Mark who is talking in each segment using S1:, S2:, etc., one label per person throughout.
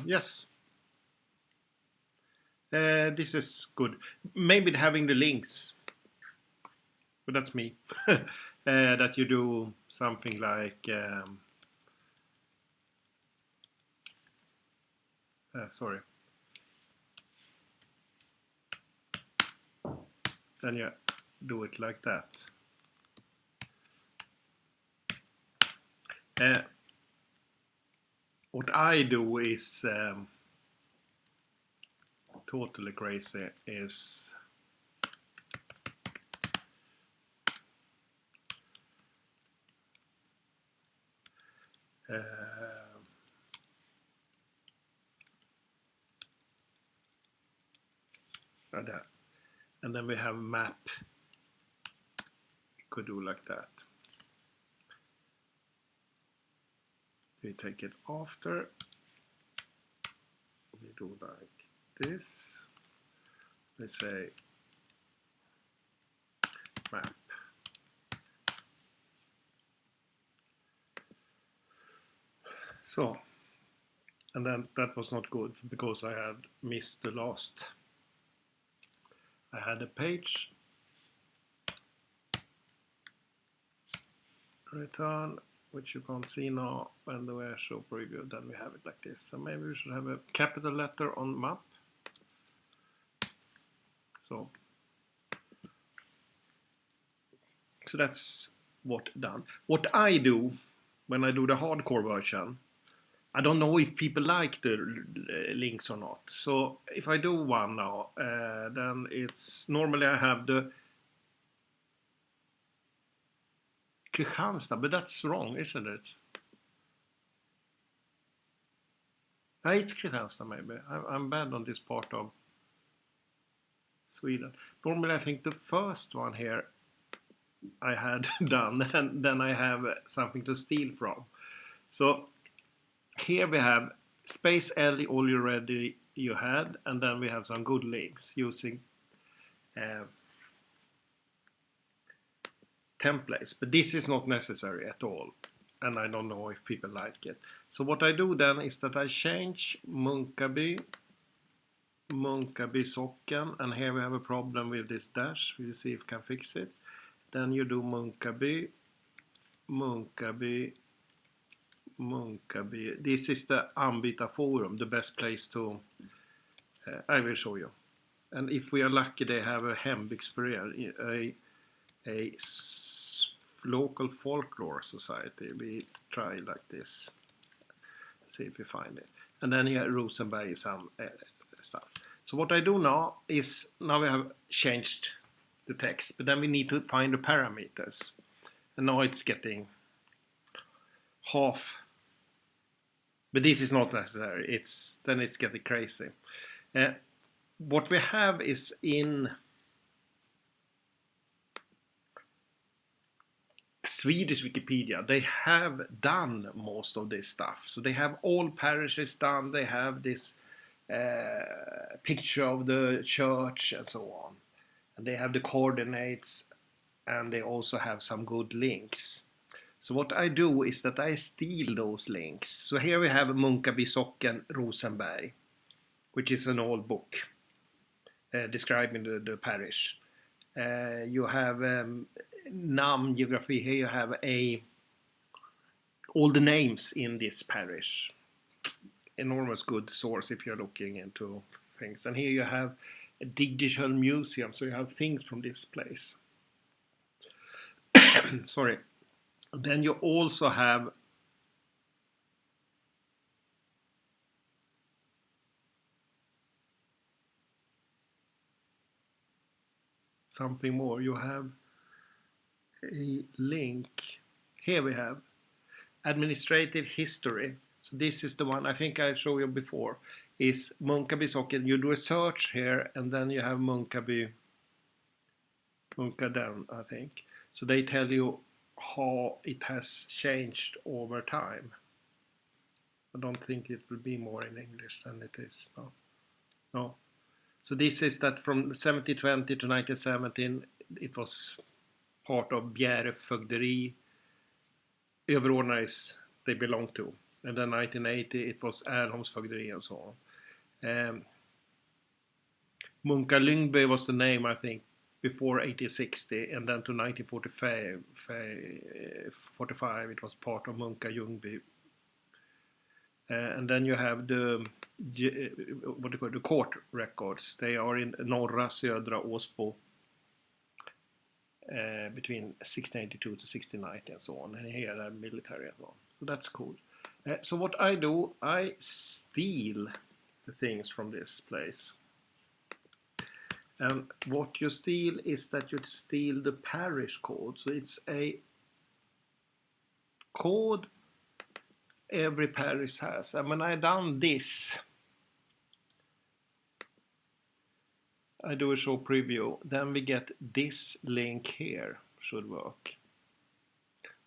S1: Yes, this is good. Maybe having the links, but that's me. That you do something like, sorry, then you do it like that. What I do is totally crazy is like that. And then we have map. We could do like that. We take it after. We do like this. We say map. So, and then that was not good because I had missed the last. I had a page. Return, which you can't see now when the where show preview. Then we have it like this. So maybe we should have a capital letter on map. So that's what done. What I do when I do the hardcore version, I don't know if people like the links or not. So if I do one now, then it's normally I have the Kristianstad, but that's wrong, isn't it? It's Kristianstad maybe. I'm bad on this part of Sweden. Normally I think the first one here I had done, and then I have something to steal from. So here we have space L already you had, and then we have some good links using templates, but this is not necessary at all, and I don't know if people like it. So what I do then is that I change Munkaby Socken, and here we have a problem with this dash. We'll see if we can fix it. Then you do Munkaby. This is the Ambita forum, the best place to. I will show you. And if we are lucky, they have a hembygdsförening, a local folklore society. We try like this. See if we find it. And then here Rosenberg is some stuff. So what I do now is, now we have changed the text, but then we need to find the parameters. And now it's getting half. But this is not necessary. Then it's getting crazy. What we have is in Swedish Wikipedia, they have done most of this stuff. So they have all parishes done. They have this picture of the church and so on. And they have the coordinates, and they also have some good links. So what I do is that I steal those links. So here we have Munkaby Socken Rosenberg, which is an old book describing the parish. You have Namn geography. Here you have all the names in this parish. Enormous good source if you're looking into things. And here you have a digital museum, so you have things from this place. Sorry. Then you also have something more. You have a link. Here we have administrative history. So this is the one I think I showed you before. Is Munkaby Socken. You do a search here, and then you have Munkaden, I think. So they tell you how it has changed over time. I don't think it will be more in English than it is now. No. So this is that from 1720 to 1917 it was part of Bjäre fögderi. Överordnades they belong to. And then 1980 it was Ärholmsfögderi and so on. Munka Lyngby was the name, I think, before 1860, and then to 1945 it was part of Munka Ljungby. And then you have the court records. They are in norra södra Åsbo between 1682 to 1690 and so on. And here are military as well. So that's cool. So what I do, I steal the things from this place. And what you steal is that you steal the parish code. So it's a code every parish has. And when I done this, I do a show preview, then we get this link here, should work.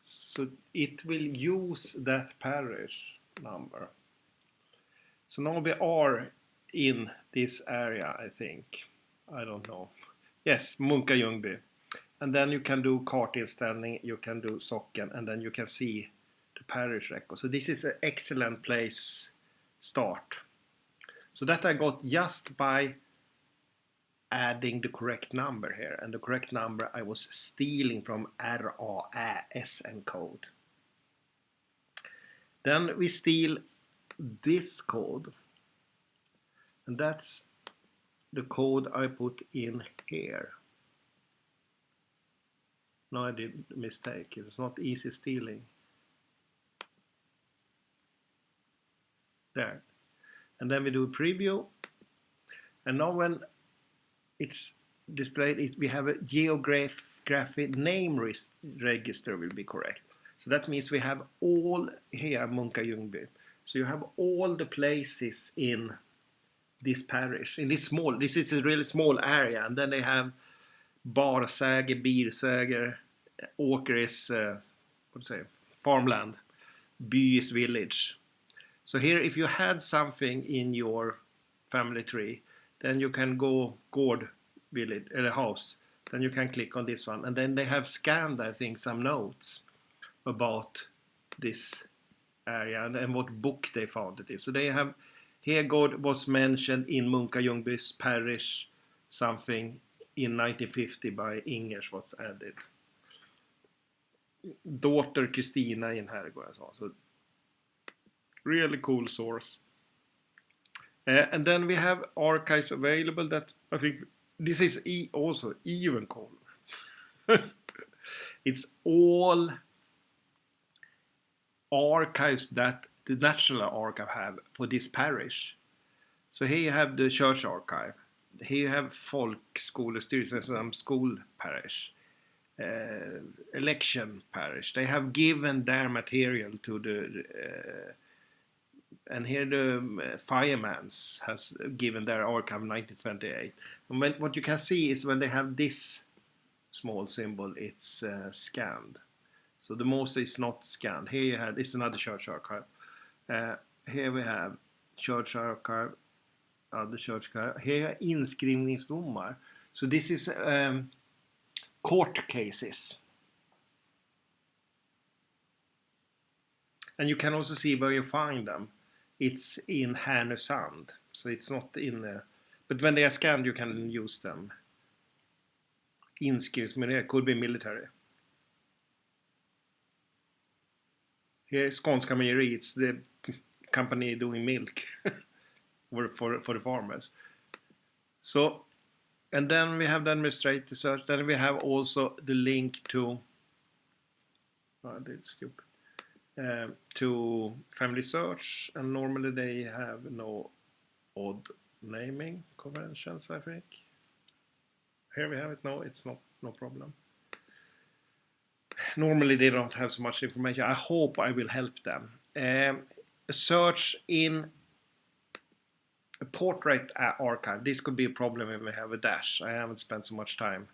S1: So it will use that parish number. So now we are in this area, I think. I don't know. Yes, Munka Ljungby. And then you can do kartinställning, you can do socken, and then you can see the parish record. So this is an excellent place start. So that I got just by adding the correct number here. And the correct number I was stealing from RASN code. Then we steal this code. And that's the code I put in here. No, I did a mistake. It was not easy stealing. There. And then we do a preview. And now when it's displayed, we have a geographic name register will be correct. So that means we have all here, Munka Ljungby. So you have all the places in this parish, this is a really small area, and then they have Barsäger, Birsäger, Åker is farmland, By is village. So here, if you had something in your family tree, then you can go Gård village house. Then you can click on this one, and then they have scanned, I think, some notes about this area and what book they found it in. So they have here God was mentioned in Munka Ljungby's parish, something in 1950 by Ingers was added. Daughter Kristina in Herrgård as well. So really cool source. And then we have archives available that I think this is also even cooler. It's all archives that the National Archive have for this parish. So here you have the church archive. Here you have folkskolestyrelsen, some school parish, election parish. They have given their material to the and here the fireman's has given their archive 1928. And what you can see is when they have this small symbol, it's scanned. So the most is not scanned. Here you have, it's another church archive. Here we have church archive, other church archive. Here are inskrivningsdomar. So this is court cases. And you can also see where you find them. It's in Härnösand. So it's not in... but when they are scanned you can use them. Inskrivningsdomar could be military. Here is Skånska Mejeri. It's the company doing milk for the farmers. So, and then we have the administrative search. Then we have also the link to... oh, that's stupid. To family search, and normally they have no odd naming conventions, I think. Here we have it. No, it's not, no problem. Normally they don't have so much information. I hope I will help them. A search in a portrait archive. This could be a problem when we have a dash. I haven't spent so much time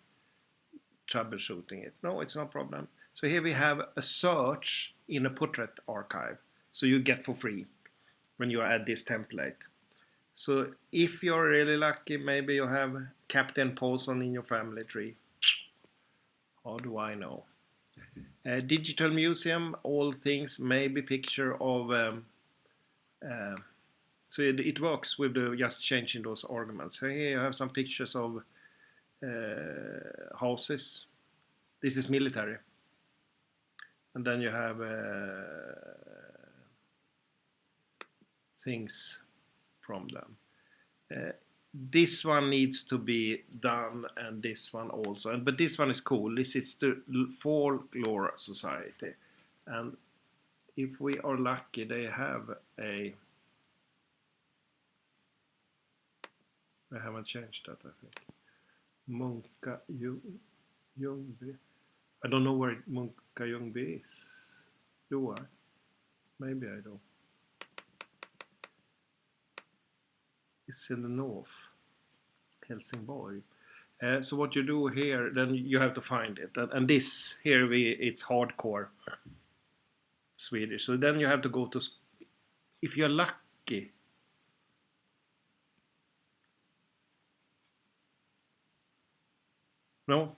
S1: troubleshooting it. No, it's no problem. So here we have a search in a portrait archive. So you get for free when you add this template. So if you're really lucky, maybe you have Captain Paulson in your family tree. How do I know? Digital museum, all things, maybe picture of So it works with just changing those arguments. So here you have some pictures of houses. This is military. And then you have things from them. This one needs to be done, and this one also. But this one is cool. This is the Folklore Society. And if we are lucky, they have a... I haven't changed that, I think. Munka Ljungby. I don't know where Munka Ljungby is. Do I? Maybe I don't. It's in the north. Helsingborg. So what you do here, then you have to find it. And this, here it's hardcore Swedish. So then you have to go to... If you're lucky... No,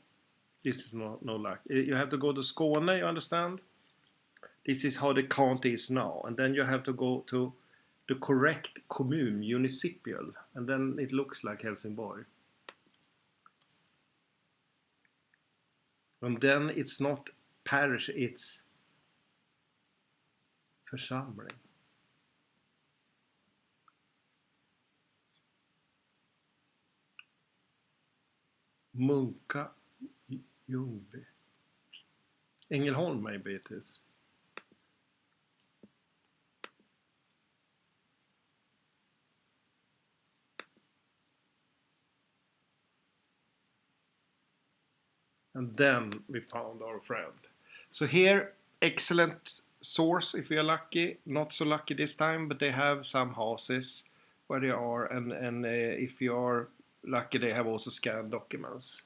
S1: this is no luck. You have to go to Skåne, you understand? This is how the county is now. And then you have to go to the correct commune, municipal. And then it looks like Helsingborg. And then it's not parish, it's församling. Munka Ljungby. Ängelholm, maybe it is. And then we found our friend. So here, excellent source if you're lucky. Not so lucky this time, but they have some houses where they are. And if you're lucky, they have also scanned documents.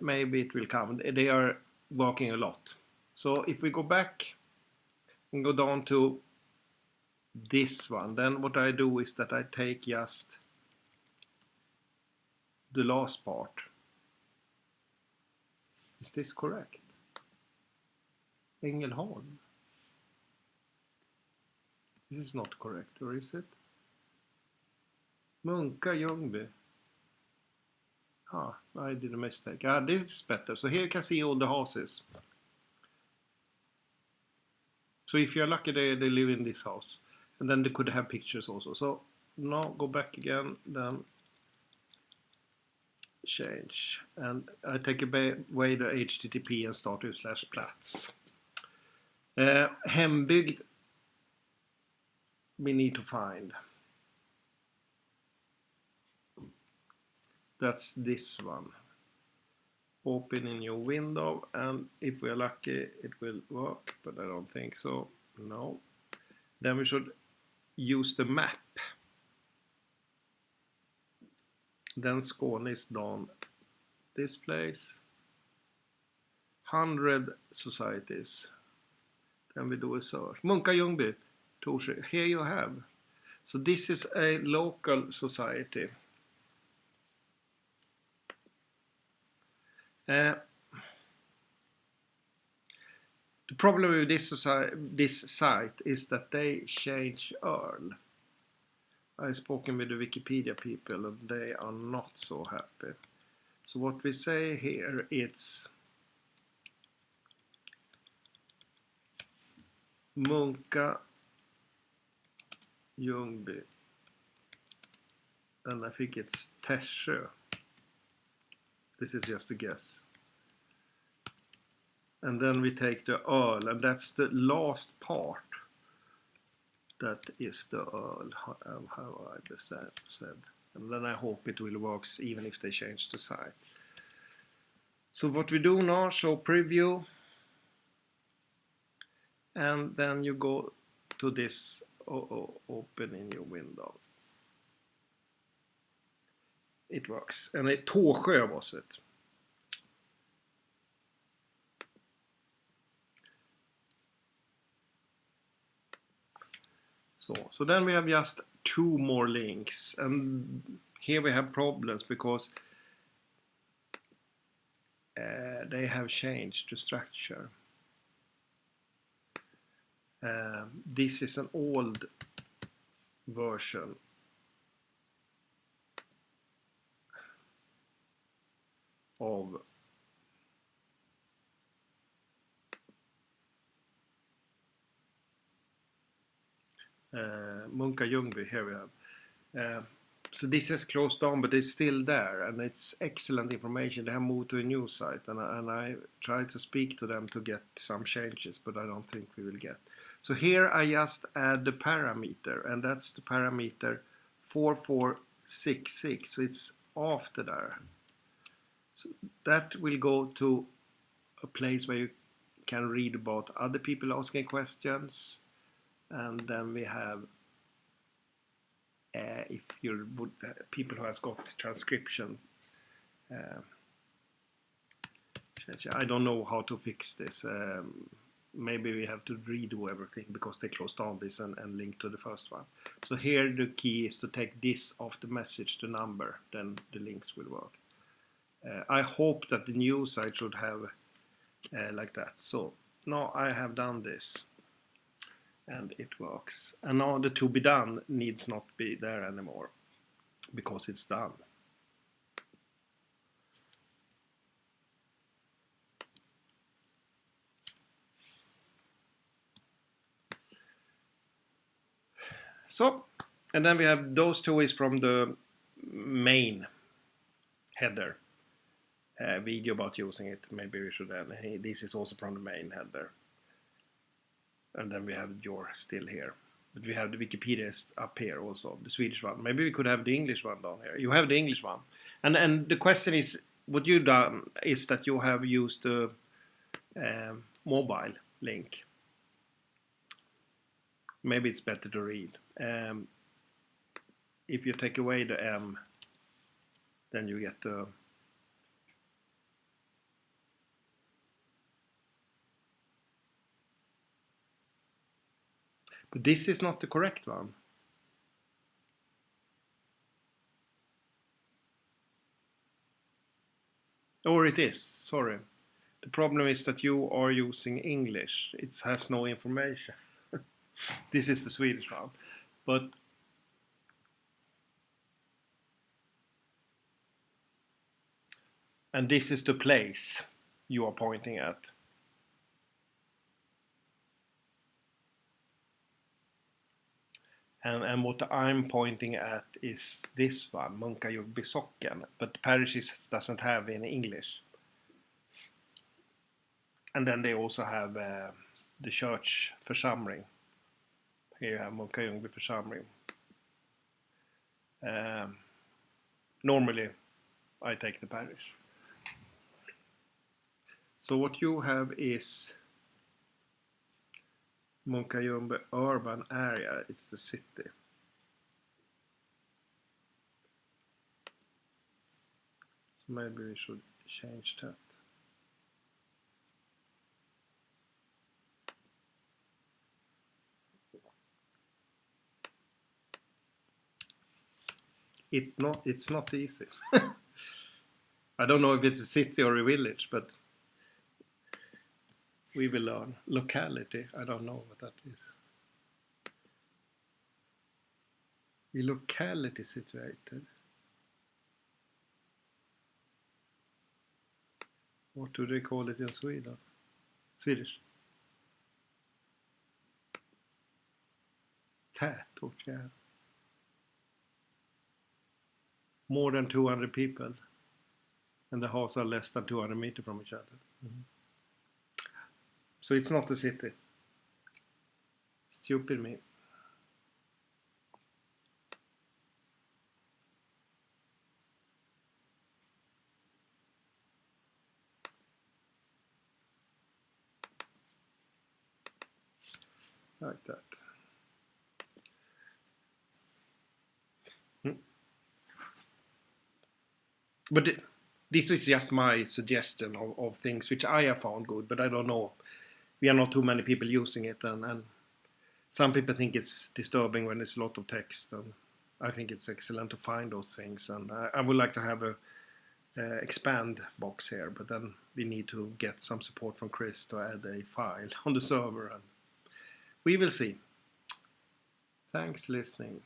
S1: Maybe it will come. They are working a lot. So if we go back and go down to this one, then what I do is that I take just the last part. Is this correct? Ängelholm. This is not correct, or is it? Munka Ljungby. I did a mistake. This is better. So here you can see all the houses. So if you're lucky, they live in this house. And then they could have pictures also. So now go back again, then change. And I take away the HTTP and start with /plats. Hembygd we need to find. That's this one. Open in your window, and if we're lucky it will work, but I don't think so. No. Then we should use the map. Then Skåne is down this place. 100 societies. Then we do a search. Munka Ljungby, Torsö. Here you have. So this is a local society. The problem with this site is that they change Earl. I've spoken with the Wikipedia people and they are not so happy. So what we say here, it's Munka Ljungby. And I think it's Tässjö. This is just a guess. And then we take the Earl, and that's the last part. That is the Earl, how I said. And then I hope it will work even if they change the site. So what we do now, show preview. And then you go to this open in your window. It works. And Tässjö was it. So then we have just 2 more links, and here we have problems because they have changed the structure. This is an old version of Munka Ljungby. Here we have. So this has closed down, but it's still there, and it's excellent information. They have moved to a new site, and I tried to speak to them to get some changes, but I don't think we will get. So here I just add the parameter, and that's the parameter 4466. So it's after there. So that will go to a place where you can read about other people asking questions, and then we have if you would people who has got transcription. I don't know how to fix this. Maybe we have to redo everything because they closed down this and link to the first one. So here the key is to take this off the message, the number, then the links will work. I hope that the new site should have like that. So now I have done this and it works. And now the to be done needs not be there anymore because it's done. So, and then we have those two is from the main header video about using it. Maybe we should have, this is also from the main header. And then we have your still here. But we have the Wikipedia up here also, the Swedish one. Maybe we could have the English one down here. You have the English one. And the question is, what you've done is that you have used the mobile link. Maybe it's better to read. If you take away the M, then you get the but this is not the correct one. Or it is, sorry. The problem is that you are using English. It has no information. This is the Swedish one. But and this is the place you are pointing at. And what I'm pointing at is this one, Munka Ljungby Socken, but the parish doesn't have in English. And then they also have the church församling. Here you have Munka Ljungby församling. Normally I take the parish. So what you have is Munka Ljungby urban area, it's the city. So maybe we should change that. It's not easy. I don't know if it's a city or a village, but we will learn. Locality, I don't know what that is. The locality situated. What do they call it in Sweden? Swedish? Tätort, yeah. More than 200 people. And the houses are less than 200 meters from each other. Mm-hmm. So it's not a city. Stupid me. Like that. But this is just my suggestion of things which I have found good, but I don't know. We are not too many people using it, and some people think it's disturbing when there's a lot of text, and I think it's excellent to find those things, and I would like to have a expand box here, but then we need to get some support from Chris to add a file on the server, and we will see. Thanks for listening.